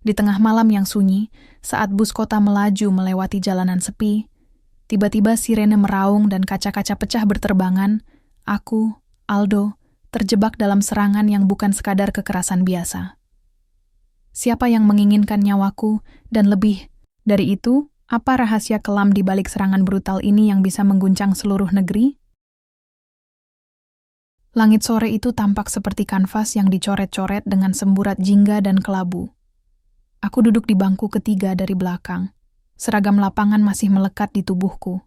Di tengah malam yang sunyi, saat bus kota melaju melewati jalanan sepi, tiba-tiba sirene meraung dan kaca-kaca pecah berterbangan. Aku, Aldo, terjebak dalam serangan yang bukan sekadar kekerasan biasa. Siapa yang menginginkan nyawaku, dan lebih dari itu, apa rahasia kelam di balik serangan brutal ini yang bisa mengguncang seluruh negeri? Langit sore itu tampak seperti kanvas yang dicoret-coret dengan semburat jingga dan kelabu. Aku duduk di bangku ketiga dari belakang. Seragam lapangan masih melekat di tubuhku.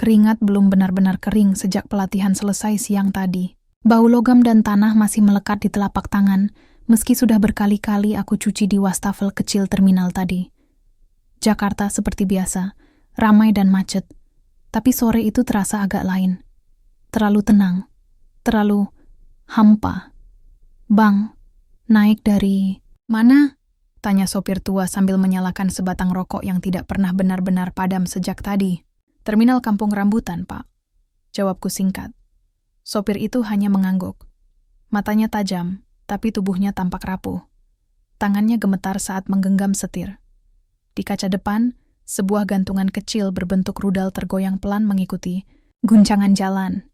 Keringat belum benar-benar kering sejak pelatihan selesai siang tadi. Bau logam dan tanah masih melekat di telapak tangan, meski sudah berkali-kali aku cuci di wastafel kecil terminal tadi. Jakarta seperti biasa, ramai dan macet. Tapi sore itu terasa agak lain. Terlalu tenang. Terlalu hampa. Bang, naik dari mana? Tanya sopir tua sambil menyalakan sebatang rokok yang tidak pernah benar-benar padam sejak tadi. Terminal Kampung Rambutan, Pak. Jawabku singkat. Sopir itu hanya mengangguk. Matanya tajam, tapi tubuhnya tampak rapuh. Tangannya gemetar saat menggenggam setir. Di kaca depan, sebuah gantungan kecil berbentuk rudal tergoyang pelan mengikuti guncangan jalan.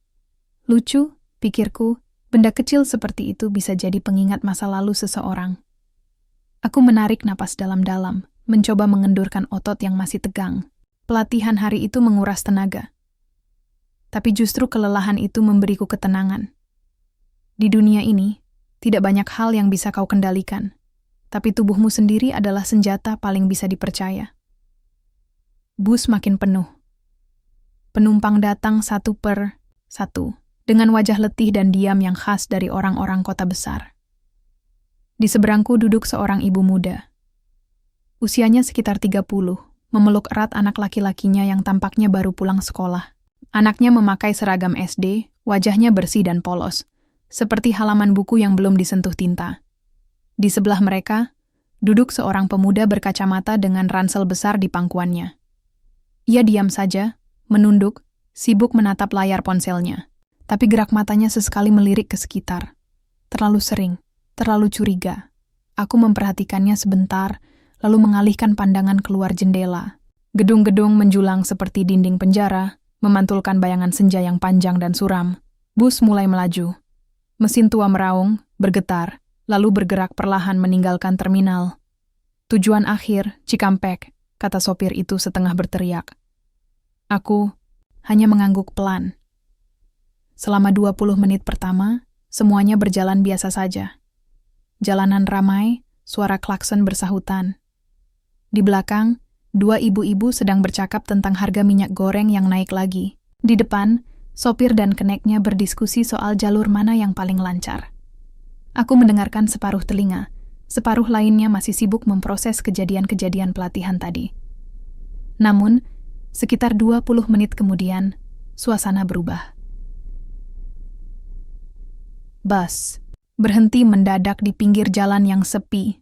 Lucu, pikirku, benda kecil seperti itu bisa jadi pengingat masa lalu seseorang. Aku menarik napas dalam-dalam, mencoba mengendurkan otot yang masih tegang. Pelatihan hari itu menguras tenaga. Tapi justru kelelahan itu memberiku ketenangan. Di dunia ini, tidak banyak hal yang bisa kau kendalikan, tapi tubuhmu sendiri adalah senjata paling bisa dipercaya. Bus makin penuh. Penumpang datang satu per satu, dengan wajah letih dan diam yang khas dari orang-orang kota besar. Di seberangku duduk seorang ibu muda. Usianya sekitar 30, memeluk erat anak laki-lakinya yang tampaknya baru pulang sekolah. Anaknya memakai seragam SD, wajahnya bersih dan polos, seperti halaman buku yang belum disentuh tinta. Di sebelah mereka, duduk seorang pemuda berkacamata dengan ransel besar di pangkuannya. Ia diam saja, menunduk, sibuk menatap layar ponselnya. Tapi gerak matanya sesekali melirik ke sekitar. Terlalu sering, terlalu curiga. Aku memperhatikannya sebentar, lalu mengalihkan pandangan keluar jendela. Gedung-gedung menjulang seperti dinding penjara, memantulkan bayangan senja yang panjang dan suram. Bus mulai melaju. Mesin tua meraung, bergetar, lalu bergerak perlahan meninggalkan terminal. Tujuan akhir, Cikampek, kata sopir itu setengah berteriak. Aku hanya mengangguk pelan. Selama 20 menit pertama, semuanya berjalan biasa saja. Jalanan ramai, suara klakson bersahutan. Di belakang, dua ibu-ibu sedang bercakap tentang harga minyak goreng yang naik lagi. Di depan, sopir dan keneknya berdiskusi soal jalur mana yang paling lancar. Aku mendengarkan separuh telinga, separuh lainnya masih sibuk memproses kejadian-kejadian pelatihan tadi. Namun, sekitar 20 menit kemudian, suasana berubah. Bus berhenti mendadak di pinggir jalan yang sepi.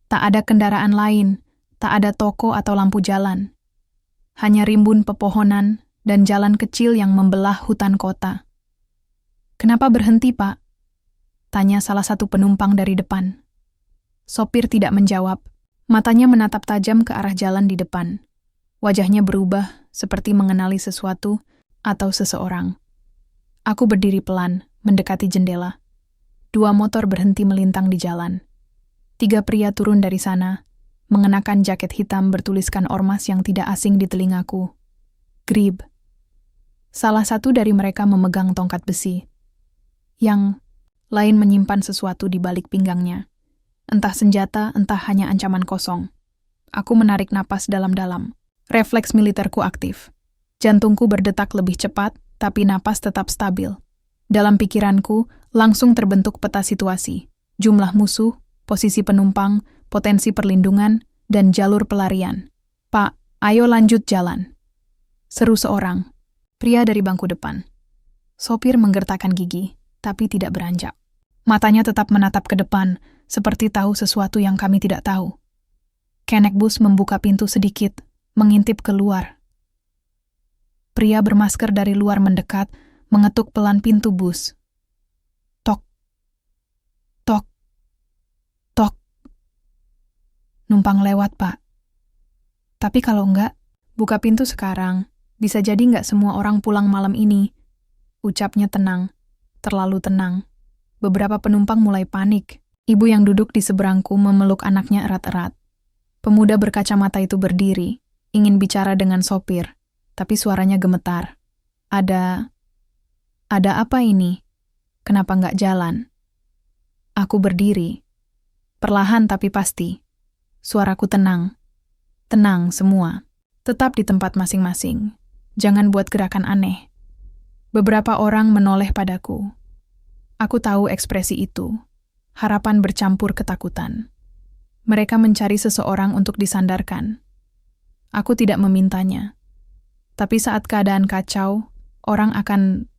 Tak ada kendaraan lain, tak ada toko atau lampu jalan. Hanya rimbun pepohonan dan jalan kecil yang membelah hutan kota. "Kenapa berhenti, Pak?" tanya salah satu penumpang dari depan. Sopir tidak menjawab. Matanya menatap tajam ke arah jalan di depan. Wajahnya berubah, seperti mengenali sesuatu atau seseorang. Aku berdiri pelan, mendekati jendela. 2 motor berhenti melintang di jalan. 3 pria turun dari sana, mengenakan jaket hitam bertuliskan ormas yang tidak asing di telingaku. Grib. Salah satu dari mereka memegang tongkat besi. Yang lain menyimpan sesuatu di balik pinggangnya. Entah senjata, entah hanya ancaman kosong. Aku menarik napas dalam-dalam. Refleks militerku aktif. Jantungku berdetak lebih cepat, tapi napas tetap stabil. Dalam pikiranku, langsung terbentuk peta situasi. Jumlah musuh, posisi penumpang, potensi perlindungan, dan jalur pelarian. "Pak, ayo lanjut jalan," seru seorang, pria dari bangku depan. Sopir menggertakkan gigi, tapi tidak beranjak. Matanya tetap menatap ke depan, seperti tahu sesuatu yang kami tidak tahu. Kenek bus membuka pintu sedikit, mengintip keluar. Pria bermasker dari luar mendekat, mengetuk pelan pintu bus. Tok, tok, tok. Numpang lewat, Pak. Tapi kalau enggak, buka pintu sekarang. Bisa jadi enggak semua orang pulang malam ini. Ucapnya tenang, terlalu tenang. Beberapa penumpang mulai panik. Ibu yang duduk di seberangku memeluk anaknya erat-erat. Pemuda berkacamata itu berdiri, ingin bicara dengan sopir, tapi suaranya gemetar. Ada apa ini? Kenapa enggak jalan? Aku berdiri. Perlahan tapi pasti. Suaraku tenang. Tenang semua. Tetap di tempat masing-masing. Jangan buat gerakan aneh. Beberapa orang menoleh padaku. Aku tahu ekspresi itu. Harapan bercampur ketakutan. Mereka mencari seseorang untuk disandarkan. Aku tidak memintanya. Tapi saat keadaan kacau, orang akan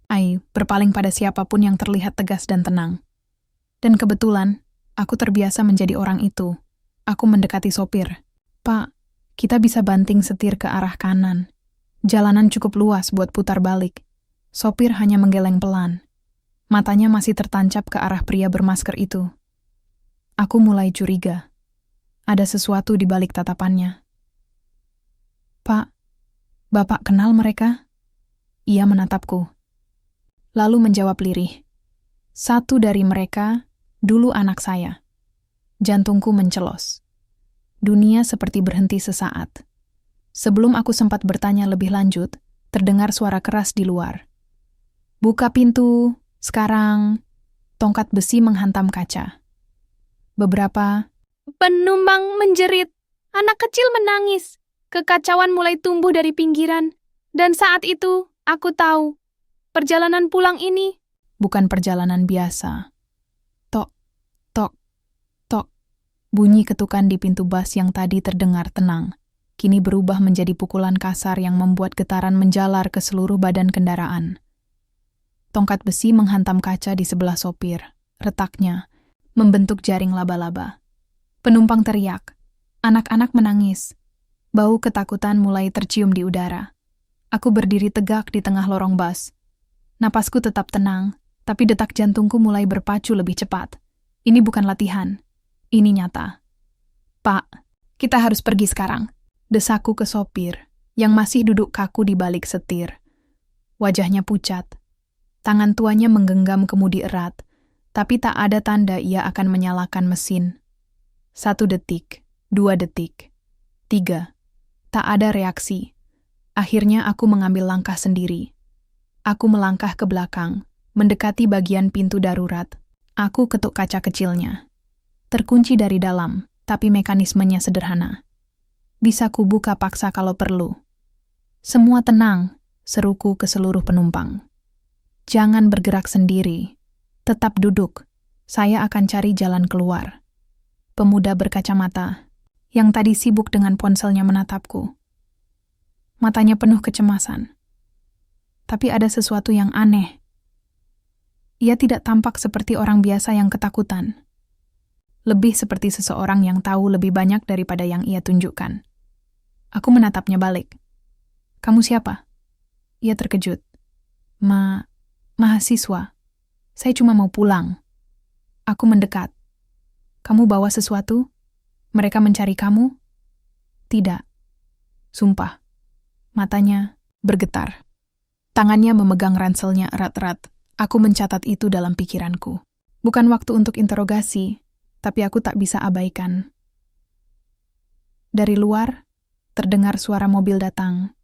berpaling pada siapapun yang terlihat tegas dan tenang. Dan kebetulan, aku terbiasa menjadi orang itu. Aku mendekati sopir. Pak, kita bisa banting setir ke arah kanan. Jalanan cukup luas buat putar balik. Sopir hanya menggeleng pelan. Matanya masih tertancap ke arah pria bermasker itu. Aku mulai curiga. Ada sesuatu di balik tatapannya. Pak, Bapak kenal mereka? Ia menatapku. Lalu menjawab lirih. Satu dari mereka, dulu anak saya. Jantungku mencelos. Dunia seperti berhenti sesaat. Sebelum aku sempat bertanya lebih lanjut, terdengar suara keras di luar. Buka pintu, sekarang. Tongkat besi menghantam kaca. Beberapa penumpang menjerit. Anak kecil menangis. Kekacauan mulai tumbuh dari pinggiran. Dan saat itu, aku tahu. Perjalanan pulang ini bukan perjalanan biasa. Tok, tok, tok. Bunyi ketukan di pintu bas yang tadi terdengar tenang. Kini berubah menjadi pukulan kasar yang membuat getaran menjalar ke seluruh badan kendaraan. Tongkat besi menghantam kaca di sebelah sopir. Retaknya membentuk jaring laba-laba. Penumpang teriak. Anak-anak menangis. Bau ketakutan mulai tercium di udara. Aku berdiri tegak di tengah lorong bas. Napasku tetap tenang, tapi detak jantungku mulai berpacu lebih cepat. Ini bukan latihan. Ini nyata. Pak, kita harus pergi sekarang. Desaku ke sopir, yang masih duduk kaku di balik setir. Wajahnya pucat. Tangan tuanya menggenggam kemudi erat, tapi tak ada tanda ia akan menyalakan mesin. 1 detik, 2 detik, 3. Tak ada reaksi. Akhirnya aku mengambil langkah sendiri. Aku melangkah ke belakang, mendekati bagian pintu darurat. Aku ketuk kaca kecilnya. Terkunci dari dalam, tapi mekanismenya sederhana. Bisa kubuka paksa kalau perlu. Semua tenang, seruku ke seluruh penumpang. Jangan bergerak sendiri. Tetap duduk. Saya akan cari jalan keluar. Pemuda berkacamata, yang tadi sibuk dengan ponselnya menatapku. Matanya penuh kecemasan. Tapi ada sesuatu yang aneh. Ia tidak tampak seperti orang biasa yang ketakutan. Lebih seperti seseorang yang tahu lebih banyak daripada yang ia tunjukkan. Aku menatapnya balik. Kamu siapa? Ia terkejut. Mahasiswa. Saya cuma mau pulang. Aku mendekat. Kamu bawa sesuatu? Mereka mencari kamu? Tidak. Sumpah. Matanya bergetar. Tangannya memegang ranselnya erat-erat. Aku mencatat itu dalam pikiranku. Bukan waktu untuk interogasi, tapi aku tak bisa abaikan. Dari luar, terdengar suara mobil datang.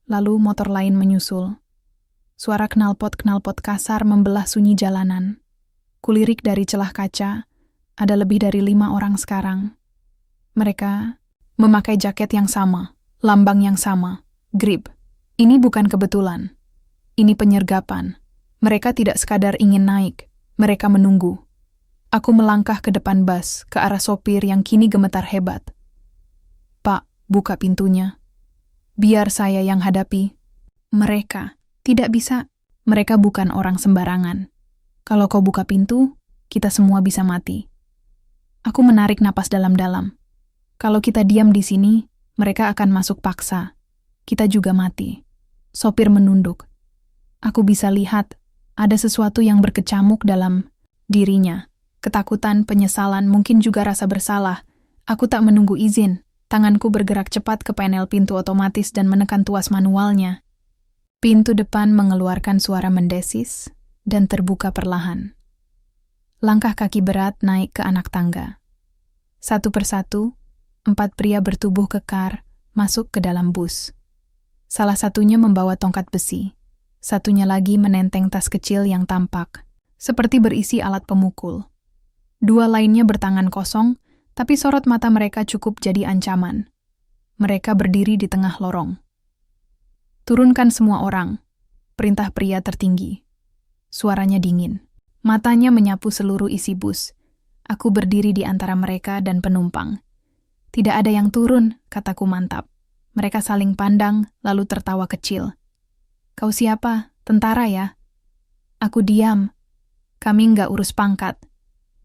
Lalu motor lain menyusul. Suara knalpot-knalpot kasar membelah sunyi jalanan. Kulirik dari celah kaca, ada lebih dari 5 orang sekarang. Mereka memakai jaket yang sama, lambang yang sama, grip. Ini bukan kebetulan. Ini penyergapan. Mereka tidak sekadar ingin naik, mereka menunggu. Aku melangkah ke depan bas, ke arah sopir yang kini gemetar hebat. Pak, buka pintunya. Biar saya yang hadapi. Mereka tidak bisa. Mereka bukan orang sembarangan. Kalau kau buka pintu, kita semua bisa mati. Aku menarik napas dalam-dalam. Kalau kita diam di sini, mereka akan masuk paksa. Kita juga mati. Sopir menunduk. Aku bisa lihat ada sesuatu yang berkecamuk dalam dirinya. Ketakutan, penyesalan, mungkin juga rasa bersalah. Aku tak menunggu izin. Tanganku bergerak cepat ke panel pintu otomatis dan menekan tuas manualnya. Pintu depan mengeluarkan suara mendesis dan terbuka perlahan. Langkah kaki berat naik ke anak tangga. Satu persatu, 4 pria bertubuh kekar masuk ke dalam bus. Salah satunya membawa tongkat besi. Satunya lagi menenteng tas kecil yang tampak, seperti berisi alat pemukul. 2 lainnya bertangan kosong, tapi sorot mata mereka cukup jadi ancaman. Mereka berdiri di tengah lorong. Turunkan semua orang, perintah pria tertinggi. Suaranya dingin. Matanya menyapu seluruh isi bus. Aku berdiri di antara mereka dan penumpang. Tidak ada yang turun, kataku mantap. Mereka saling pandang, lalu tertawa kecil. Kau siapa? Tentara ya? Aku diam. Kami nggak urus pangkat.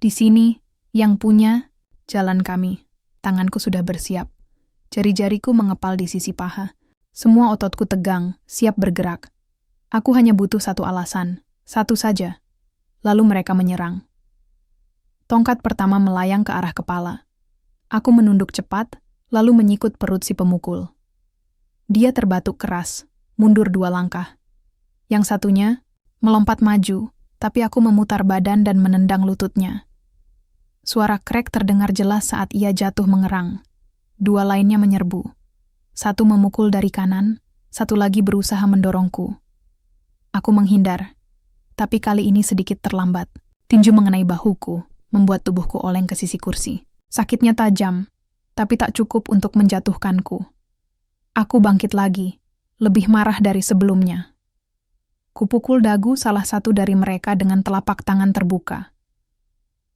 Di sini, yang punya, jalan kami. Tanganku sudah bersiap. Jari-jariku mengepal di sisi paha. Semua ototku tegang, siap bergerak. Aku hanya butuh satu alasan, satu saja. Lalu mereka menyerang. Tongkat pertama melayang ke arah kepala. Aku menunduk cepat, lalu menyikut perut si pemukul. Dia terbatuk keras, mundur 2 langkah. Yang satunya melompat maju, tapi aku memutar badan dan menendang lututnya. Suara krek terdengar jelas saat ia jatuh mengerang. 2 lainnya menyerbu. Satu memukul dari kanan, satu lagi berusaha mendorongku. Aku menghindar, tapi kali ini sedikit terlambat. Tinju mengenai bahuku, membuat tubuhku oleng ke sisi kursi. Sakitnya tajam, tapi tak cukup untuk menjatuhkanku. Aku bangkit lagi, lebih marah dari sebelumnya. Kupukul dagu salah satu dari mereka dengan telapak tangan terbuka.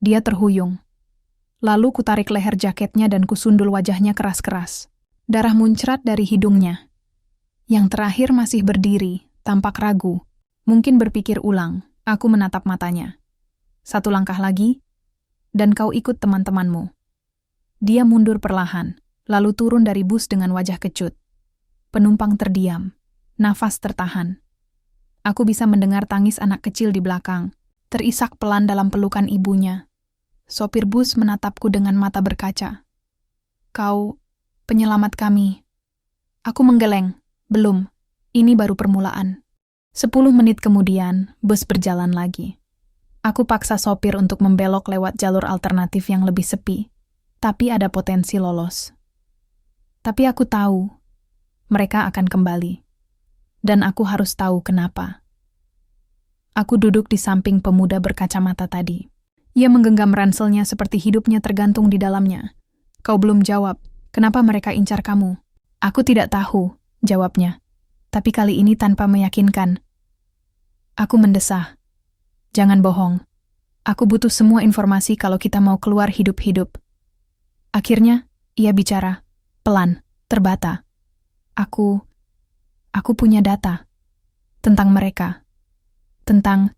Dia terhuyung. Lalu kutarik leher jaketnya dan kusundul wajahnya keras-keras. Darah muncrat dari hidungnya. Yang terakhir masih berdiri, tampak ragu. Mungkin berpikir ulang. Aku menatap matanya. 1 langkah lagi, dan kau ikut teman-temanmu. Dia mundur perlahan, lalu turun dari bus dengan wajah kecut. Penumpang terdiam, nafas tertahan. Aku bisa mendengar tangis anak kecil di belakang, terisak pelan dalam pelukan ibunya. Sopir bus menatapku dengan mata berkaca. Kau, penyelamat kami. Aku menggeleng. Belum, ini baru permulaan. 10 menit kemudian, bus berjalan lagi. Aku paksa sopir untuk membelok lewat jalur alternatif yang lebih sepi, tapi ada potensi lolos. Tapi aku tahu, mereka akan kembali. Dan aku harus tahu kenapa. Aku duduk di samping pemuda berkacamata tadi. Ia menggenggam ranselnya seperti hidupnya tergantung di dalamnya. Kau belum jawab, kenapa mereka incar kamu? Aku tidak tahu, jawabnya. Tapi kali ini tanpa meyakinkan. Aku mendesah. Jangan bohong. Aku butuh semua informasi kalau kita mau keluar hidup-hidup. Akhirnya, ia bicara. Pelan, terbata. Aku punya data. Tentang mereka. Tentang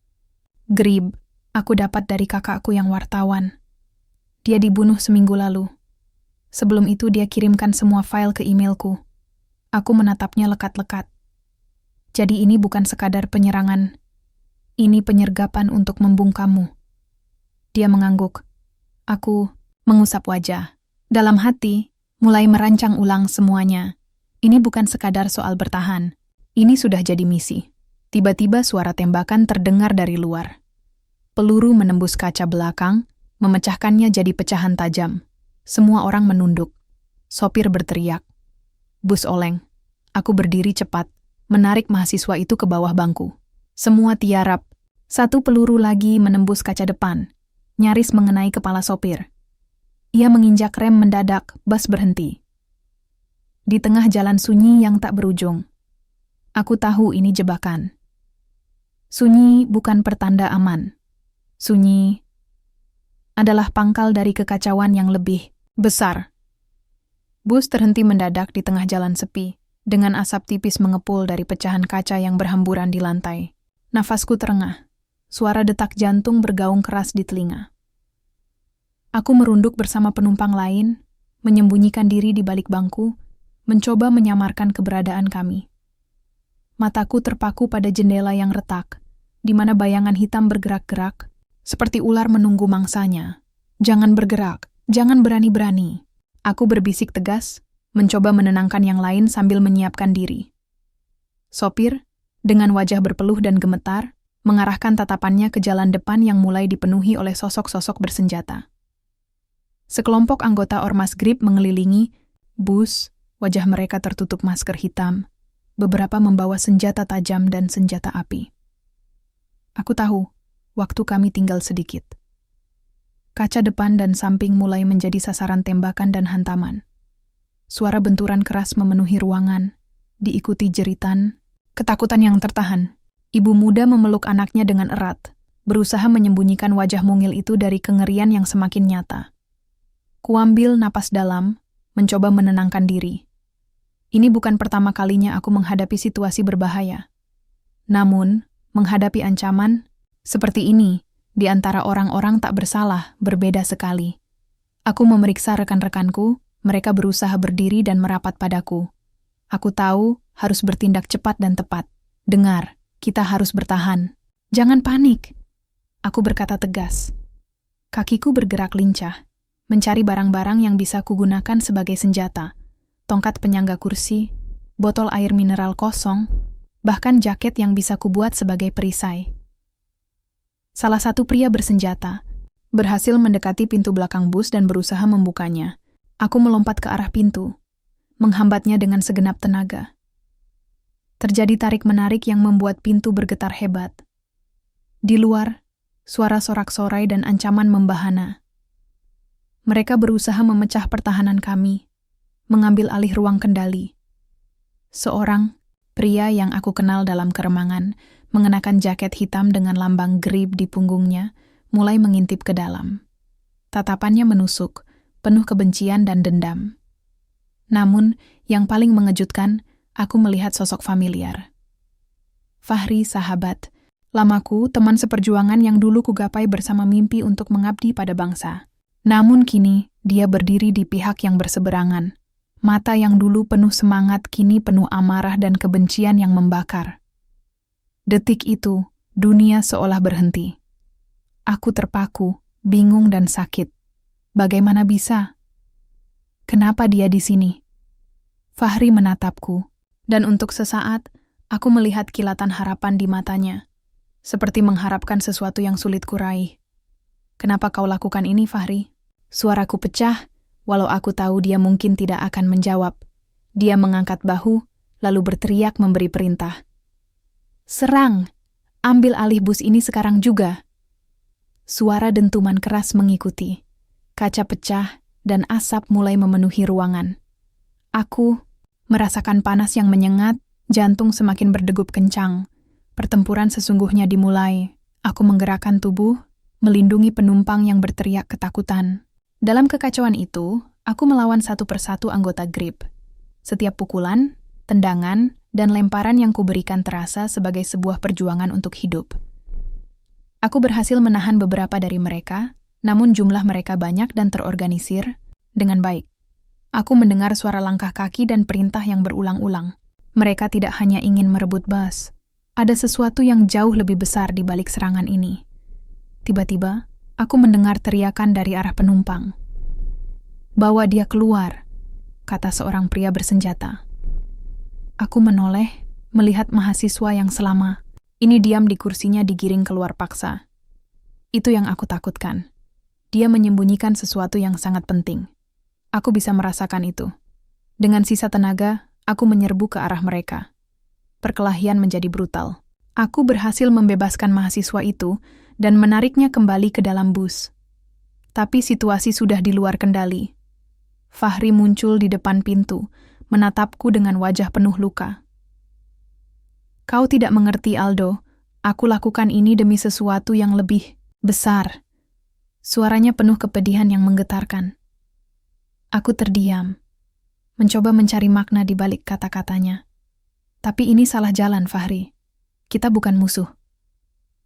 Grib. Aku dapat dari kakakku yang wartawan. Dia dibunuh seminggu lalu. Sebelum itu dia kirimkan semua file ke emailku. Aku menatapnya lekat-lekat. Jadi ini bukan sekadar penyerangan. Ini penyergapan untuk membungkammu. Dia mengangguk. Aku mengusap wajah. Dalam hati, mulai merancang ulang semuanya. Ini bukan sekadar soal bertahan. Ini sudah jadi misi. Tiba-tiba suara tembakan terdengar dari luar. Peluru menembus kaca belakang, memecahkannya jadi pecahan tajam. Semua orang menunduk. Sopir berteriak. Bus oleng. Aku berdiri cepat, menarik mahasiswa itu ke bawah bangku. Semua tiarap. 1 peluru lagi menembus kaca depan, nyaris mengenai kepala sopir. Ia menginjak rem mendadak, bus berhenti. Di tengah jalan sunyi yang tak berujung. Aku tahu ini jebakan. Sunyi bukan pertanda aman. Sunyi adalah pangkal dari kekacauan yang lebih besar. Bus terhenti mendadak di tengah jalan sepi, dengan asap tipis mengepul dari pecahan kaca yang berhamburan di lantai. Nafasku terengah. Suara detak jantung bergaung keras di telinga. Aku merunduk bersama penumpang lain, menyembunyikan diri di balik bangku, mencoba menyamarkan keberadaan kami. Mataku terpaku pada jendela yang retak, di mana bayangan hitam bergerak-gerak, seperti ular menunggu mangsanya. Jangan bergerak, jangan berani-berani. Aku berbisik tegas, mencoba menenangkan yang lain sambil menyiapkan diri. Sopir, dengan wajah berpeluh dan gemetar, mengarahkan tatapannya ke jalan depan yang mulai dipenuhi oleh sosok-sosok bersenjata. Sekelompok anggota Ormas Grip mengelilingi bus, wajah mereka tertutup masker hitam, beberapa membawa senjata tajam dan senjata api. Aku tahu, waktu kami tinggal sedikit. Kaca depan dan samping mulai menjadi sasaran tembakan dan hantaman. Suara benturan keras memenuhi ruangan, diikuti jeritan, ketakutan yang tertahan. Ibu muda memeluk anaknya dengan erat, berusaha menyembunyikan wajah mungil itu dari kengerian yang semakin nyata. Kuambil napas dalam, mencoba menenangkan diri. Ini bukan pertama kalinya aku menghadapi situasi berbahaya. Namun, menghadapi ancaman seperti ini, di antara orang-orang tak bersalah, berbeda sekali. Aku memeriksa rekan-rekanku, mereka berusaha berdiri dan merapat padaku. Aku tahu harus bertindak cepat dan tepat. Dengar, kita harus bertahan. Jangan panik. Aku berkata tegas. Kakiku bergerak lincah, mencari barang-barang yang bisa kugunakan sebagai senjata. Tongkat penyangga kursi, botol air mineral kosong, bahkan jaket yang bisa kubuat sebagai perisai. Salah satu pria bersenjata berhasil mendekati pintu belakang bus dan berusaha membukanya. Aku melompat ke arah pintu, menghambatnya dengan segenap tenaga. Terjadi tarik-menarik yang membuat pintu bergetar hebat. Di luar, suara sorak-sorai dan ancaman membahana. Mereka berusaha memecah pertahanan kami, mengambil alih ruang kendali. Seorang pria yang aku kenal dalam keremangan, mengenakan jaket hitam dengan lambang Grip di punggungnya, mulai mengintip ke dalam. Tatapannya menusuk, penuh kebencian dan dendam. Namun, yang paling mengejutkan, aku melihat sosok familiar. Fahri, sahabat, lamaku, teman seperjuangan yang dulu kugapai bersama mimpi untuk mengabdi pada bangsa. Namun kini, dia berdiri di pihak yang berseberangan. Mata yang dulu penuh semangat kini penuh amarah dan kebencian yang membakar. Detik itu, dunia seolah berhenti. Aku terpaku, bingung dan sakit. Bagaimana bisa? Kenapa dia di sini? Fahri menatapku, dan untuk sesaat, aku melihat kilatan harapan di matanya, seperti mengharapkan sesuatu yang sulit kuraih. Kenapa kau lakukan ini, Fahri? Suaraku pecah, walau aku tahu dia mungkin tidak akan menjawab. Dia mengangkat bahu, lalu berteriak memberi perintah. Serang! Ambil alih bus ini sekarang juga! Suara dentuman keras mengikuti. Kaca pecah, dan asap mulai memenuhi ruangan. Aku merasakan panas yang menyengat, jantung semakin berdegup kencang. Pertempuran sesungguhnya dimulai. Aku menggerakkan tubuh, melindungi penumpang yang berteriak ketakutan. Dalam kekacauan itu, aku melawan satu persatu anggota Grip. Setiap pukulan, tendangan, dan lemparan yang kuberikan terasa sebagai sebuah perjuangan untuk hidup. Aku berhasil menahan beberapa dari mereka, namun jumlah mereka banyak dan terorganisir dengan baik. Aku mendengar suara langkah kaki dan perintah yang berulang-ulang. Mereka tidak hanya ingin merebut bus. Ada sesuatu yang jauh lebih besar di balik serangan ini. Tiba-tiba, aku mendengar teriakan dari arah penumpang. "Bawa dia keluar," kata seorang pria bersenjata. Aku menoleh, melihat mahasiswa yang selama ini diam di kursinya digiring keluar paksa. Itu yang aku takutkan. Dia menyembunyikan sesuatu yang sangat penting. Aku bisa merasakan itu. Dengan sisa tenaga, aku menyerbu ke arah mereka. Perkelahian menjadi brutal. Aku berhasil membebaskan mahasiswa itu dan menariknya kembali ke dalam bus. Tapi situasi sudah di luar kendali. Fahri muncul di depan pintu, menatapku dengan wajah penuh luka. "Kau tidak mengerti, Aldo. Aku lakukan ini demi sesuatu yang lebih besar." Suaranya penuh kepedihan yang menggetarkan. Aku terdiam, mencoba mencari makna di balik kata-katanya. Tapi ini salah jalan, Fahri. Kita bukan musuh.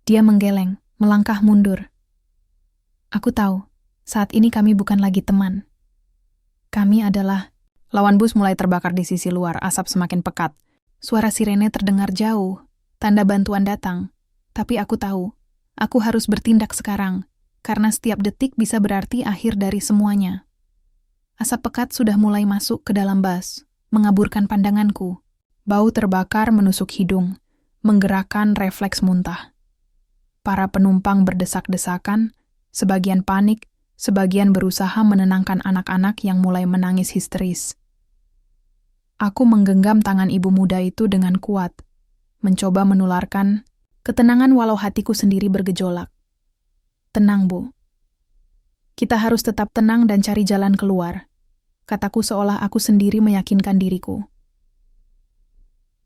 Dia menggeleng, melangkah mundur. Aku tahu, saat ini kami bukan lagi teman. Kami adalah... Lawan bus mulai terbakar di sisi luar, asap semakin pekat. Suara sirene terdengar jauh, tanda bantuan datang. Tapi aku tahu, aku harus bertindak sekarang, karena setiap detik bisa berarti akhir dari semuanya. Asap pekat sudah mulai masuk ke dalam bus, mengaburkan pandanganku. Bau terbakar menusuk hidung, menggerakkan refleks muntah. Para penumpang berdesak-desakan, sebagian panik, sebagian berusaha menenangkan anak-anak yang mulai menangis histeris. Aku menggenggam tangan ibu muda itu dengan kuat, mencoba menularkan ketenangan walau hatiku sendiri bergejolak. Tenang, Bu. Kita harus tetap tenang dan cari jalan keluar, kataku seolah aku sendiri meyakinkan diriku.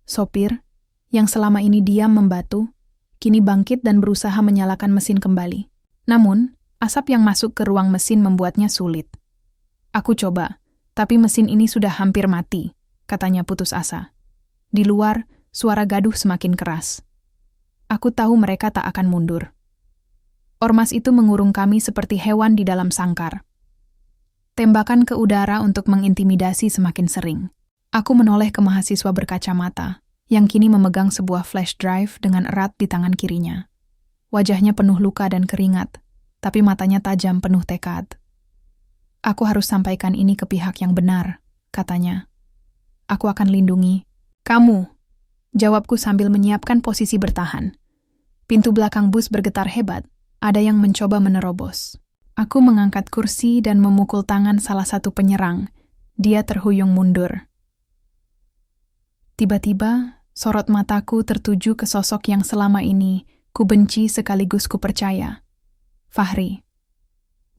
Sopir, yang selama ini diam membatu, kini bangkit dan berusaha menyalakan mesin kembali. Namun, asap yang masuk ke ruang mesin membuatnya sulit. Aku coba, tapi mesin ini sudah hampir mati, katanya putus asa. Di luar, suara gaduh semakin keras. Aku tahu mereka tak akan mundur. Ormas itu mengurung kami seperti hewan di dalam sangkar. Tembakan ke udara untuk mengintimidasi semakin sering. Aku menoleh ke mahasiswa berkacamata, yang kini memegang sebuah flash drive dengan erat di tangan kirinya. Wajahnya penuh luka dan keringat, tapi matanya tajam penuh tekad. Aku harus sampaikan ini ke pihak yang benar, katanya. Aku akan lindungi kamu, jawabku sambil menyiapkan posisi bertahan. Pintu belakang bus bergetar hebat. Ada yang mencoba menerobos. Aku mengangkat kursi dan memukul tangan salah satu penyerang. Dia terhuyung mundur. Tiba-tiba, sorot mataku tertuju ke sosok yang selama ini ku benci sekaligus ku percaya. Fahri.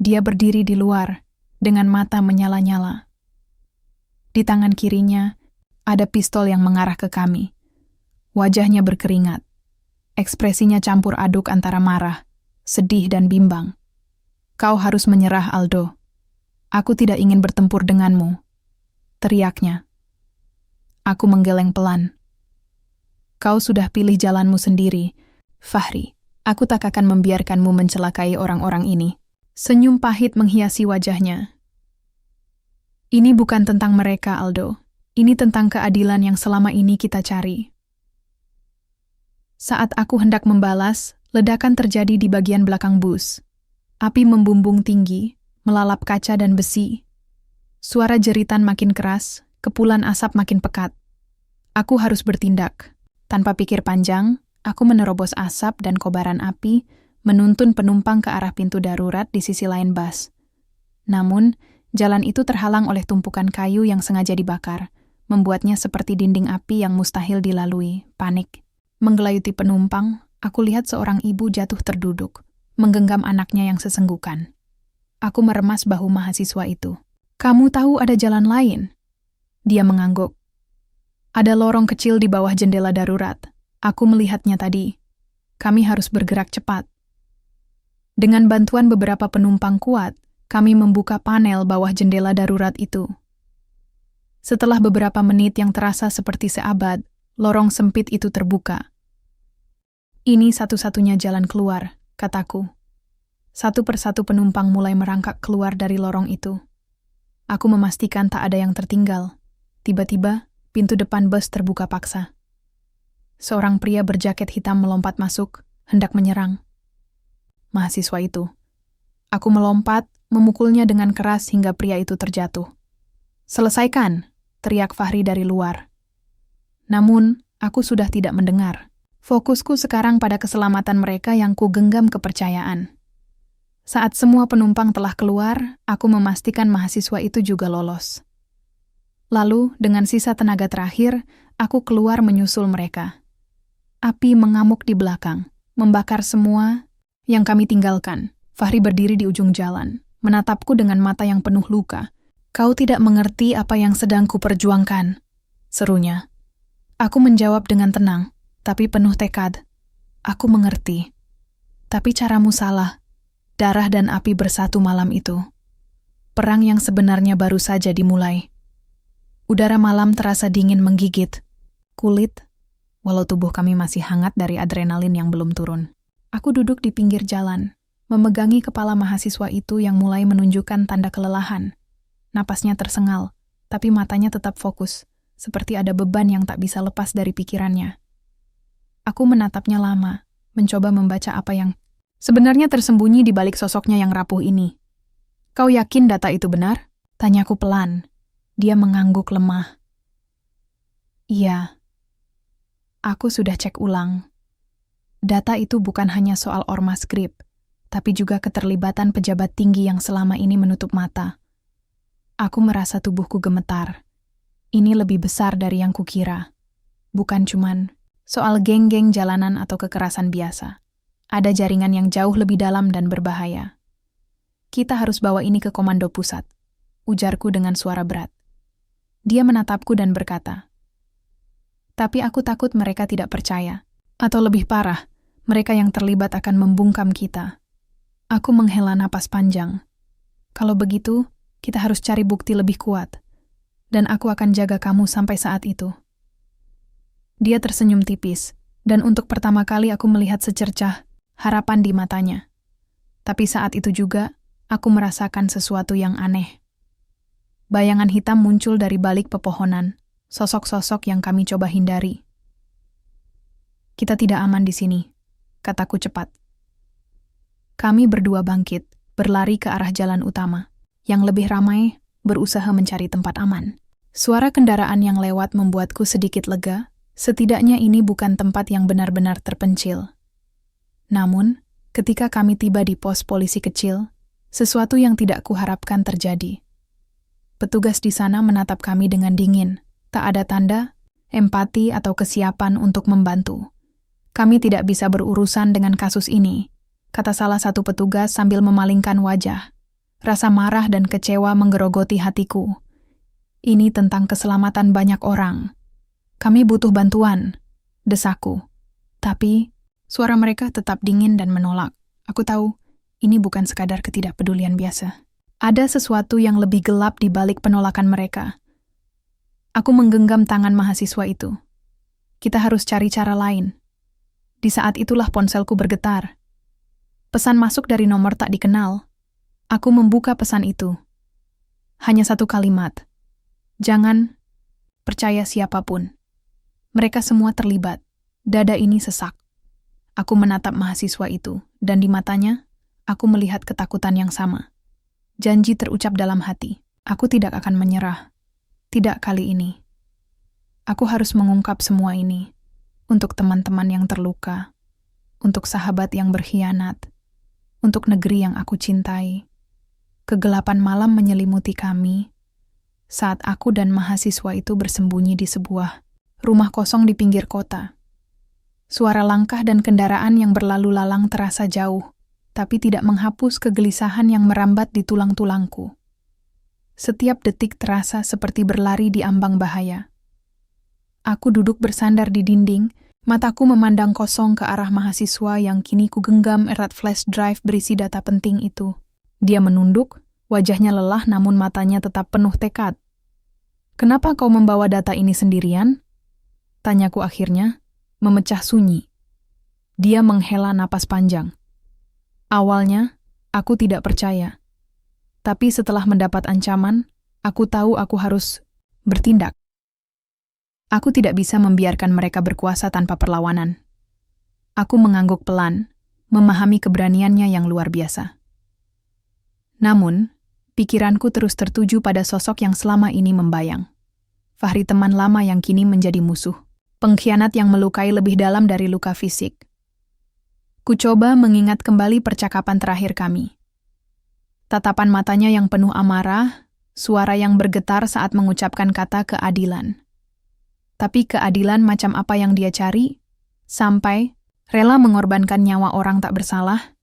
Dia berdiri di luar, dengan mata menyala-nyala. Di tangan kirinya, ada pistol yang mengarah ke kami. Wajahnya berkeringat. Ekspresinya campur aduk antara marah, sedih dan bimbang. Kau harus menyerah, Aldo. Aku tidak ingin bertempur denganmu, teriaknya. Aku menggeleng pelan. Kau sudah pilih jalanmu sendiri, Fahri. Aku tak akan membiarkanmu mencelakai orang-orang ini. Senyum pahit menghiasi wajahnya. Ini bukan tentang mereka, Aldo. Ini tentang keadilan yang selama ini kita cari. Saat aku hendak membalas, ledakan terjadi di bagian belakang bus. Api membumbung tinggi, melalap kaca dan besi. Suara jeritan makin keras, kepulan asap makin pekat. Aku harus bertindak. Tanpa pikir panjang, aku menerobos asap dan kobaran api, menuntun penumpang ke arah pintu darurat di sisi lain bus. Namun, jalan itu terhalang oleh tumpukan kayu yang sengaja dibakar, membuatnya seperti dinding api yang mustahil dilalui. Panik. Menggelayuti penumpang, aku lihat seorang ibu jatuh terduduk, menggenggam anaknya yang sesenggukan. Aku meremas bahu mahasiswa itu. Kamu tahu ada jalan lain? Dia mengangguk. Ada lorong kecil di bawah jendela darurat. Aku melihatnya tadi. Kami harus bergerak cepat. Dengan bantuan beberapa penumpang kuat, kami membuka panel bawah jendela darurat itu. Setelah beberapa menit yang terasa seperti seabad, lorong sempit itu terbuka. Ini satu-satunya jalan keluar, kataku. Satu persatu penumpang mulai merangkak keluar dari lorong itu. Aku memastikan tak ada yang tertinggal. Tiba-tiba, pintu depan bus terbuka paksa. Seorang pria berjaket hitam melompat masuk, hendak menyerang mahasiswa itu. Aku melompat, memukulnya dengan keras hingga pria itu terjatuh. Selesaikan, teriak Fahri dari luar. Namun, aku sudah tidak mendengar. Fokusku sekarang pada keselamatan mereka yang kugenggam kepercayaan. Saat semua penumpang telah keluar, aku memastikan mahasiswa itu juga lolos. Lalu, dengan sisa tenaga terakhir, aku keluar menyusul mereka. Api mengamuk di belakang, membakar semua yang kami tinggalkan. Fahri berdiri di ujung jalan, menatapku dengan mata yang penuh luka. Kau tidak mengerti apa yang sedang kuperjuangkan, serunya. Aku menjawab dengan tenang, tapi penuh tekad. Aku mengerti. Tapi caramu salah. Darah dan api bersatu malam itu. Perang yang sebenarnya baru saja dimulai. Udara malam terasa dingin menggigit. Kulit, walau tubuh kami masih hangat dari adrenalin yang belum turun. Aku duduk di pinggir jalan, memegangi kepala mahasiswa itu yang mulai menunjukkan tanda kelelahan. Napasnya tersengal, tapi matanya tetap fokus, seperti ada beban yang tak bisa lepas dari pikirannya. Aku menatapnya lama, mencoba membaca apa yang sebenarnya tersembunyi di balik sosoknya yang rapuh ini. Kau yakin data itu benar? Tanyaku pelan. Dia mengangguk lemah. Iya. Aku sudah cek ulang. Data itu bukan hanya soal ormas GRIP, tapi juga keterlibatan pejabat tinggi yang selama ini menutup mata. Aku merasa tubuhku gemetar. Ini lebih besar dari yang kukira. Bukan cuman soal geng-geng jalanan atau kekerasan biasa. Ada jaringan yang jauh lebih dalam dan berbahaya. Kita harus bawa ini ke komando pusat, ujarku dengan suara berat. Dia menatapku dan berkata, tapi aku takut mereka tidak percaya. Atau lebih parah, mereka yang terlibat akan membungkam kita. Aku menghela napas panjang. Kalau begitu, kita harus cari bukti lebih kuat. Dan aku akan jaga kamu sampai saat itu. Dia tersenyum tipis, dan untuk pertama kali aku melihat secercah harapan di matanya. Tapi saat itu juga, aku merasakan sesuatu yang aneh. Bayangan hitam muncul dari balik pepohonan. Sosok-sosok yang kami coba hindari. Kita tidak aman di sini, kataku cepat. Kami berdua bangkit, berlari ke arah jalan utama. Yang lebih ramai, berusaha mencari tempat aman. Suara kendaraan yang lewat membuatku sedikit lega, setidaknya ini bukan tempat yang benar-benar terpencil. Namun, ketika kami tiba di pos polisi kecil, sesuatu yang tidak kuharapkan terjadi. Petugas di sana menatap kami dengan dingin. Tak ada tanda, empati atau kesiapan untuk membantu. Kami tidak bisa berurusan dengan kasus ini, kata salah satu petugas sambil memalingkan wajah. Rasa marah dan kecewa menggerogoti hatiku. Ini tentang keselamatan banyak orang. Kami butuh bantuan, desaku. Tapi, suara mereka tetap dingin dan menolak. Aku tahu, ini bukan sekadar ketidakpedulian biasa. Ada sesuatu yang lebih gelap di balik penolakan mereka. Aku menggenggam tangan mahasiswa itu. Kita harus cari cara lain. Di saat itulah ponselku bergetar. Pesan masuk dari nomor tak dikenal. Aku membuka pesan itu. Hanya satu kalimat. Jangan percaya siapapun. Mereka semua terlibat. Dada ini sesak. Aku menatap mahasiswa itu, dan di matanya, aku melihat ketakutan yang sama. Janji terucap dalam hati. Aku tidak akan menyerah. Tidak kali ini. Aku harus mengungkap semua ini. Untuk teman-teman yang terluka. Untuk sahabat yang berkhianat. Untuk negeri yang aku cintai. Kegelapan malam menyelimuti kami. Saat aku dan mahasiswa itu bersembunyi di sebuah rumah kosong di pinggir kota. Suara langkah dan kendaraan yang berlalu lalang terasa jauh, tapi tidak menghapus kegelisahan yang merambat di tulang-tulangku. Setiap detik terasa seperti berlari di ambang bahaya. Aku duduk bersandar di dinding, mataku memandang kosong ke arah mahasiswa yang kini kugenggam erat flash drive berisi data penting itu. Dia menunduk, wajahnya lelah namun matanya tetap penuh tekad. Kenapa kau membawa data ini sendirian? Tanyaku akhirnya, memecah sunyi. Dia menghela napas panjang. Awalnya, aku tidak percaya. Tapi setelah mendapat ancaman, aku tahu aku harus bertindak. Aku tidak bisa membiarkan mereka berkuasa tanpa perlawanan. Aku mengangguk pelan, memahami keberaniannya yang luar biasa. Namun, pikiranku terus tertuju pada sosok yang selama ini membayang. Fahri, teman lama yang kini menjadi musuh. Pengkhianat yang melukai lebih dalam dari luka fisik. Ku coba mengingat kembali percakapan terakhir kami. Tatapan matanya yang penuh amarah, suara yang bergetar saat mengucapkan kata keadilan. Tapi keadilan macam apa yang dia cari? Sampai rela mengorbankan nyawa orang tak bersalah?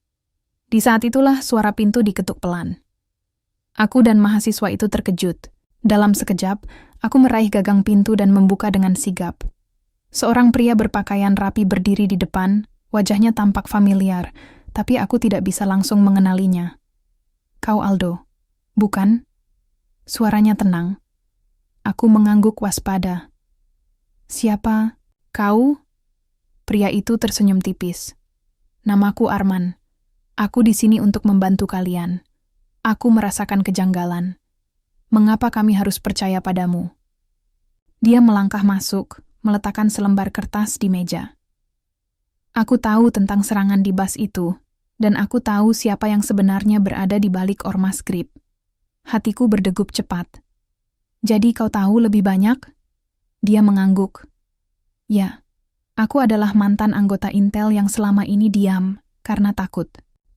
Di saat itulah suara pintu diketuk pelan. Aku dan mahasiswa itu terkejut. Dalam sekejap, aku meraih gagang pintu dan membuka dengan sigap. Seorang pria berpakaian rapi berdiri di depan, wajahnya tampak familiar, tapi aku tidak bisa langsung mengenalinya. Kau Aldo, bukan? Suaranya tenang. Aku mengangguk waspada. Siapa? Kau? Pria itu tersenyum tipis. Namaku Arman. Aku di sini untuk membantu kalian. Aku merasakan kejanggalan. Mengapa kami harus percaya padamu? Dia melangkah masuk, meletakkan selembar kertas di meja. Aku tahu tentang serangan di bus itu, dan aku tahu siapa yang sebenarnya berada di balik ormas GRIP. Hatiku berdegup cepat. Jadi kau tahu lebih banyak? Dia mengangguk. Ya, aku adalah mantan anggota Intel yang selama ini diam karena takut.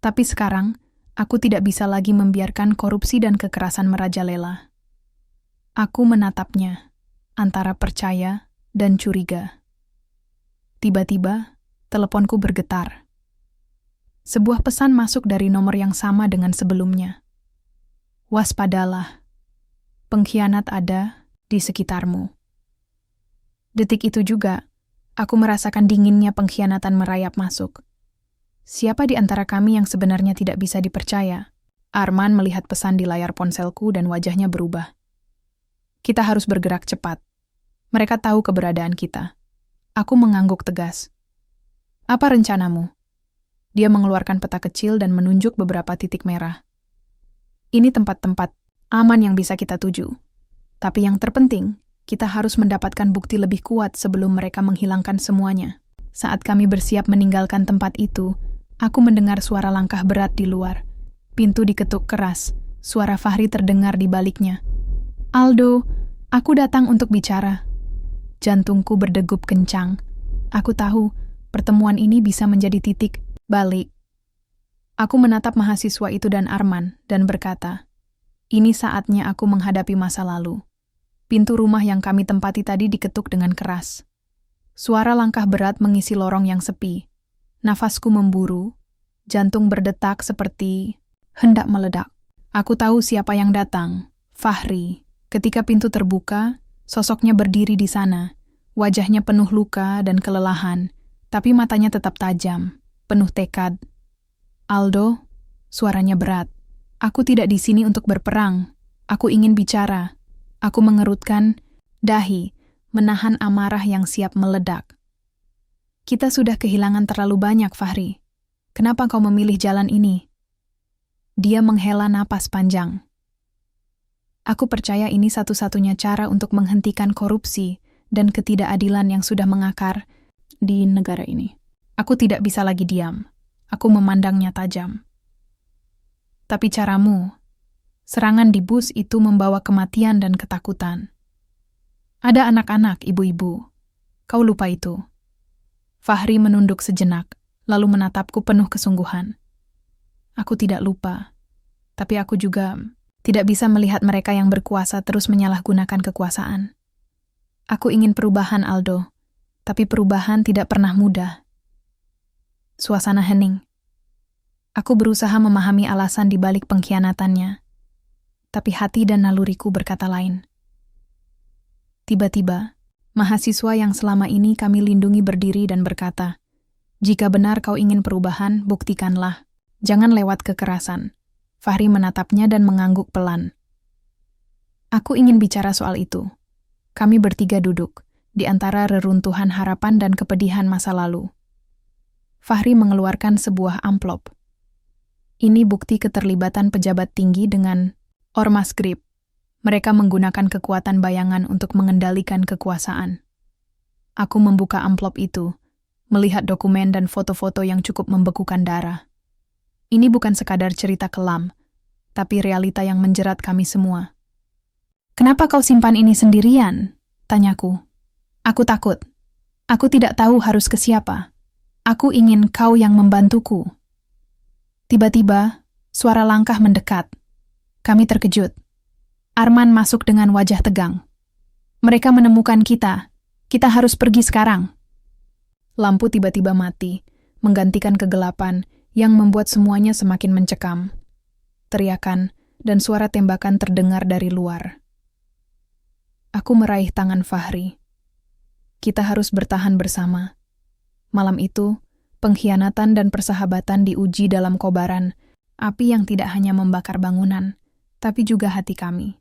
Tapi sekarang, aku tidak bisa lagi membiarkan korupsi dan kekerasan merajalela. Aku menatapnya, antara percaya dan curiga. Tiba-tiba, teleponku bergetar. Sebuah pesan masuk dari nomor yang sama dengan sebelumnya. Waspadalah, pengkhianat ada di sekitarmu. Detik itu juga, aku merasakan dinginnya pengkhianatan merayap masuk. Siapa di antara kami yang sebenarnya tidak bisa dipercaya? Arman melihat pesan di layar ponselku dan wajahnya berubah. Kita harus bergerak cepat. Mereka tahu keberadaan kita. Aku mengangguk tegas. Apa rencanamu? Dia mengeluarkan peta kecil dan menunjuk beberapa titik merah. Ini tempat-tempat aman yang bisa kita tuju. Tapi yang terpenting, kita harus mendapatkan bukti lebih kuat sebelum mereka menghilangkan semuanya. Saat kami bersiap meninggalkan tempat itu, aku mendengar suara langkah berat di luar. Pintu diketuk keras, suara Fahri terdengar di baliknya. Aldo, aku datang untuk bicara. Jantungku berdegup kencang. Aku tahu, pertemuan ini bisa menjadi titik balik. Aku menatap mahasiswa itu dan Arman, dan berkata, ini saatnya aku menghadapi masa lalu. Pintu rumah yang kami tempati tadi diketuk dengan keras. Suara langkah berat mengisi lorong yang sepi. Nafasku memburu, jantung berdetak seperti hendak meledak. Aku tahu siapa yang datang, Fahri. Ketika pintu terbuka, sosoknya berdiri di sana. Wajahnya penuh luka dan kelelahan, tapi matanya tetap tajam, penuh tekad. Aldo, suaranya berat. Aku tidak di sini untuk berperang. Aku ingin bicara. Aku mengerutkan dahi, menahan amarah yang siap meledak. Kita sudah kehilangan terlalu banyak, Fahri. Kenapa kau memilih jalan ini? Dia menghela napas panjang. Aku percaya ini satu-satunya cara untuk menghentikan korupsi dan ketidakadilan yang sudah mengakar di negara ini. Aku tidak bisa lagi diam. Aku memandangnya tajam. Tapi caramu, serangan di bus itu membawa kematian dan ketakutan. Ada anak-anak, ibu-ibu. Kau lupa itu. Fahri menunduk sejenak, lalu menatapku penuh kesungguhan. Aku tidak lupa, tapi aku juga tidak bisa melihat mereka yang berkuasa terus menyalahgunakan kekuasaan. Aku ingin perubahan, Aldo, tapi perubahan tidak pernah mudah. Suasana hening. Aku berusaha memahami alasan di balik pengkhianatannya, tapi hati dan naluriku berkata lain. Tiba-tiba, mahasiswa yang selama ini kami lindungi berdiri dan berkata, jika benar kau ingin perubahan, buktikanlah. Jangan lewat kekerasan. Fahri menatapnya dan mengangguk pelan. Aku ingin bicara soal itu. Kami bertiga duduk, di antara reruntuhan harapan dan kepedihan masa lalu. Fahri mengeluarkan sebuah amplop. Ini bukti keterlibatan pejabat tinggi dengan Ormas Grip. Mereka menggunakan kekuatan bayangan untuk mengendalikan kekuasaan. Aku membuka amplop itu, melihat dokumen dan foto-foto yang cukup membekukan darah. Ini bukan sekadar cerita kelam, tapi realita yang menjerat kami semua. Kenapa kau simpan ini sendirian? Tanyaku. Aku takut. Aku tidak tahu harus ke siapa. Aku ingin kau yang membantuku. Tiba-tiba, suara langkah mendekat. Kami terkejut. Arman masuk dengan wajah tegang. Mereka menemukan kita. Kita harus pergi sekarang. Lampu tiba-tiba mati, menggantikan kegelapan yang membuat semuanya semakin mencekam. Teriakan dan suara tembakan terdengar dari luar. Aku meraih tangan Fahri. Kita harus bertahan bersama. Malam itu, pengkhianatan dan persahabatan diuji dalam kobaran, api yang tidak hanya membakar bangunan, tapi juga hati kami.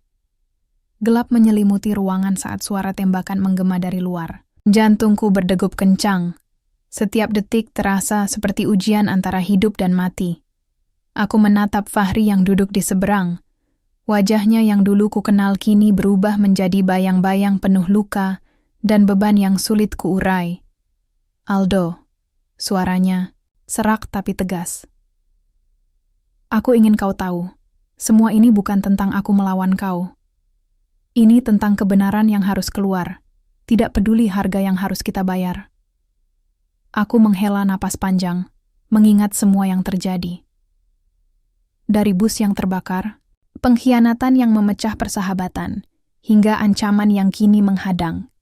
Gelap menyelimuti ruangan saat suara tembakan menggema dari luar. Jantungku berdegup kencang. Setiap detik terasa seperti ujian antara hidup dan mati. Aku menatap Fahri yang duduk di seberang. Wajahnya yang dulu ku kenal kini berubah menjadi bayang-bayang penuh luka dan beban yang sulit kuurai. Aldo, suaranya serak tapi tegas. Aku ingin kau tahu, Semua ini bukan tentang aku melawan kau. Ini tentang kebenaran yang harus keluar, tidak peduli harga yang harus kita bayar. Aku menghela napas panjang, mengingat semua yang terjadi. Dari bus yang terbakar, pengkhianatan yang memecah persahabatan, hingga ancaman yang kini menghadang.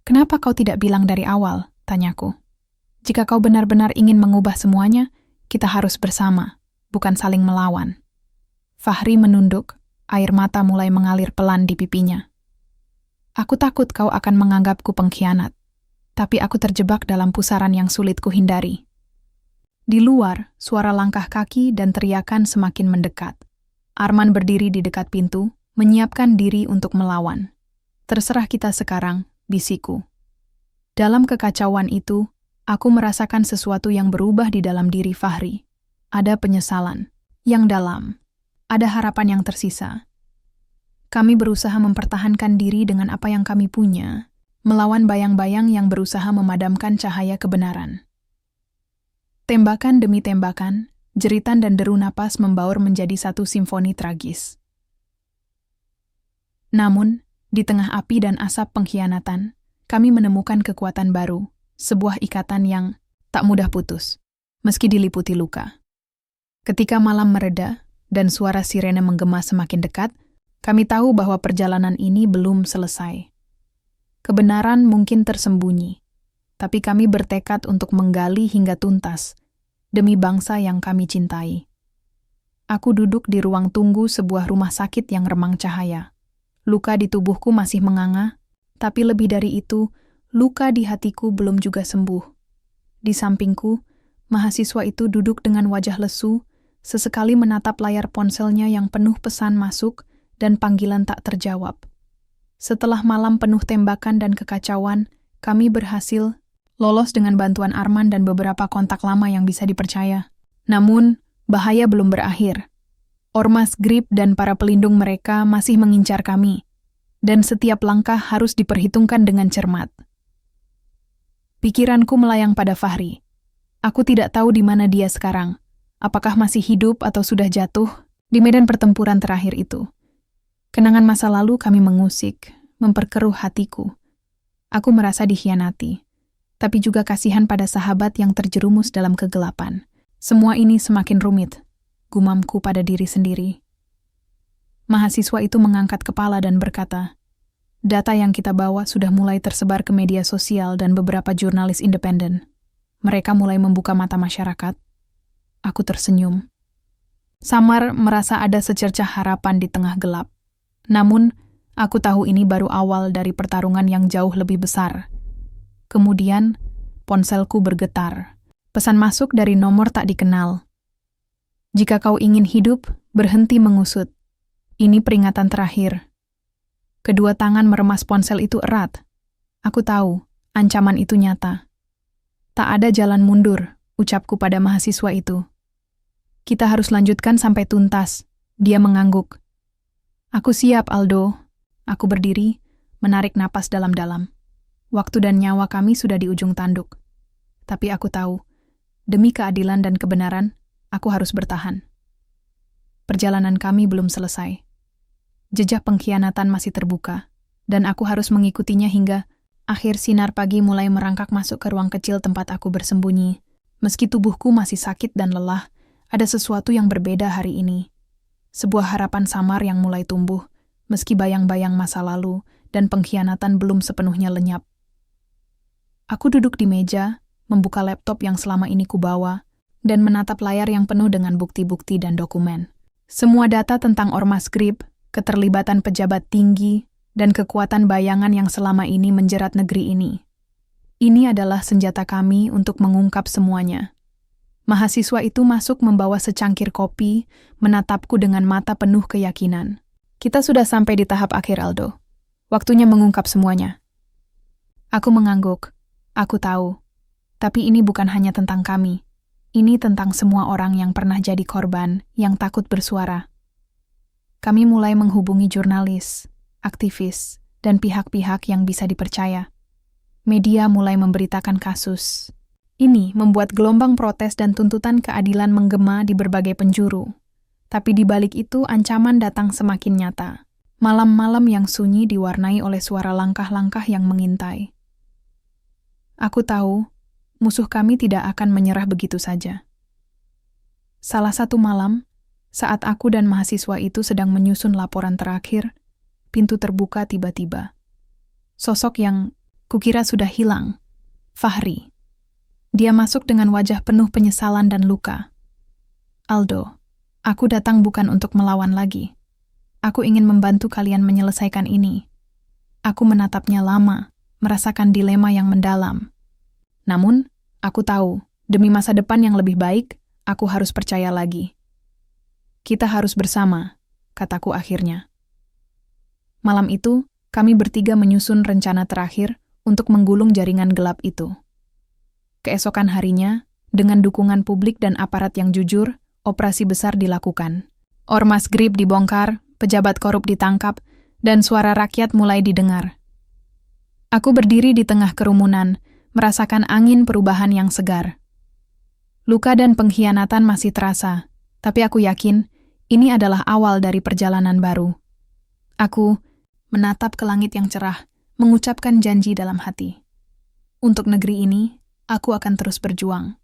"Kenapa kau tidak bilang dari awal?" tanyaku. "Jika kau benar-benar ingin mengubah semuanya, kita harus bersama, bukan saling melawan." Fahri menunduk, air mata mulai mengalir pelan di pipinya. "Aku takut kau akan menganggapku pengkhianat, tapi aku terjebak dalam pusaran yang sulit kuhindari." Di luar, suara langkah kaki dan teriakan semakin mendekat. Arman berdiri di dekat pintu, menyiapkan diri untuk melawan. "Terserah kita sekarang," bisiku. Dalam kekacauan itu, aku merasakan sesuatu yang berubah di dalam diri Fahri. Ada penyesalan yang dalam, ada harapan yang tersisa. Kami berusaha mempertahankan diri dengan apa yang kami punya, melawan bayang-bayang yang berusaha memadamkan cahaya kebenaran. Tembakan demi tembakan, jeritan dan deru napas membaur menjadi satu simfoni tragis. Namun, di tengah api dan asap pengkhianatan, kami menemukan kekuatan baru, sebuah ikatan yang tak mudah putus, meski diliputi luka. Ketika malam mereda dan suara sirene menggema semakin dekat, kami tahu bahwa perjalanan ini belum selesai. Kebenaran mungkin tersembunyi, tapi kami bertekad untuk menggali hingga tuntas, demi bangsa yang kami cintai. Aku duduk di ruang tunggu sebuah rumah sakit yang remang cahaya. Luka di tubuhku masih menganga, tapi lebih dari itu, luka di hatiku belum juga sembuh. Di sampingku, mahasiswa itu duduk dengan wajah lesu, sesekali menatap layar ponselnya yang penuh pesan masuk dan panggilan tak terjawab. Setelah malam penuh tembakan dan kekacauan, kami berhasil lolos dengan bantuan Arman dan beberapa kontak lama yang bisa dipercaya. Namun, bahaya belum berakhir. Ormas Grip dan para pelindung mereka masih mengincar kami, dan setiap langkah harus diperhitungkan dengan cermat. Pikiranku melayang pada Fahri. Aku tidak tahu di mana dia sekarang, apakah masih hidup atau sudah jatuh di medan pertempuran terakhir itu. Kenangan masa lalu kami mengusik, memperkeruh hatiku. Aku merasa dikhianati, tapi juga kasihan pada sahabat yang terjerumus dalam kegelapan. Semua ini semakin rumit, gumamku pada diri sendiri. Mahasiswa itu mengangkat kepala dan berkata, "Data yang kita bawa sudah mulai tersebar ke media sosial dan beberapa jurnalis independen. Mereka mulai membuka mata masyarakat." Aku tersenyum. Samar merasa ada secercah harapan di tengah gelap. Namun, aku tahu ini baru awal dari pertarungan yang jauh lebih besar. Kemudian, ponselku bergetar. Pesan masuk dari nomor tak dikenal. "Jika kau ingin hidup, berhenti mengusut. Ini peringatan terakhir." Kedua tangan meremas ponsel itu erat. Aku tahu, ancaman itu nyata. "Tak ada jalan mundur," ucapku pada mahasiswa itu. "Kita harus lanjutkan sampai tuntas." Dia mengangguk. "Aku siap, Aldo." Aku berdiri, menarik napas dalam-dalam. Waktu dan nyawa kami sudah di ujung tanduk. Tapi aku tahu, demi keadilan dan kebenaran, aku harus bertahan. Perjalanan kami belum selesai. Jejak pengkhianatan masih terbuka, dan aku harus mengikutinya hingga akhir sinar pagi mulai merangkak masuk ke ruang kecil tempat aku bersembunyi. Meski tubuhku masih sakit dan lelah, ada sesuatu yang berbeda hari ini. Sebuah harapan samar yang mulai tumbuh, meski bayang-bayang masa lalu dan pengkhianatan belum sepenuhnya lenyap. Aku duduk di meja, membuka laptop yang selama ini kubawa, dan menatap layar yang penuh dengan bukti-bukti dan dokumen. Semua data tentang Ormas Grip, keterlibatan pejabat tinggi, dan kekuatan bayangan yang selama ini menjerat negeri ini. Ini adalah senjata kami untuk mengungkap semuanya. Mahasiswa itu masuk membawa secangkir kopi, menatapku dengan mata penuh keyakinan. "Kita sudah sampai di tahap akhir, Aldo. Waktunya mengungkap semuanya." Aku mengangguk. Aku tahu. Tapi ini bukan hanya tentang kami. Ini tentang semua orang yang pernah jadi korban, yang takut bersuara. Kami mulai menghubungi jurnalis, aktivis, dan pihak-pihak yang bisa dipercaya. Media mulai memberitakan kasus. Ini membuat gelombang protes dan tuntutan keadilan menggema di berbagai penjuru. Tapi di balik itu ancaman datang semakin nyata. Malam-malam yang sunyi diwarnai oleh suara langkah-langkah yang mengintai. Aku tahu, musuh kami tidak akan menyerah begitu saja. Salah satu malam, saat aku dan mahasiswa itu sedang menyusun laporan terakhir, pintu terbuka tiba-tiba. Sosok yang kukira sudah hilang, Fahri. Dia masuk dengan wajah penuh penyesalan dan luka. Aldo, aku datang bukan untuk melawan lagi. Aku ingin membantu kalian menyelesaikan ini. Aku menatapnya lama, merasakan dilema yang mendalam. Namun, aku tahu, demi masa depan yang lebih baik, aku harus percaya lagi. Kita harus bersama, kataku akhirnya. Malam itu, kami bertiga menyusun rencana terakhir untuk menggulung jaringan gelap itu. Keesokan harinya, dengan dukungan publik dan aparat yang jujur, operasi besar dilakukan. Ormas GRIP dibongkar, pejabat korup ditangkap, dan suara rakyat mulai didengar. Aku berdiri di tengah kerumunan, merasakan angin perubahan yang segar. Luka dan pengkhianatan masih terasa, tapi aku yakin ini adalah awal dari perjalanan baru. Aku menatap ke langit yang cerah, mengucapkan janji dalam hati. Untuk negeri ini, aku akan terus berjuang.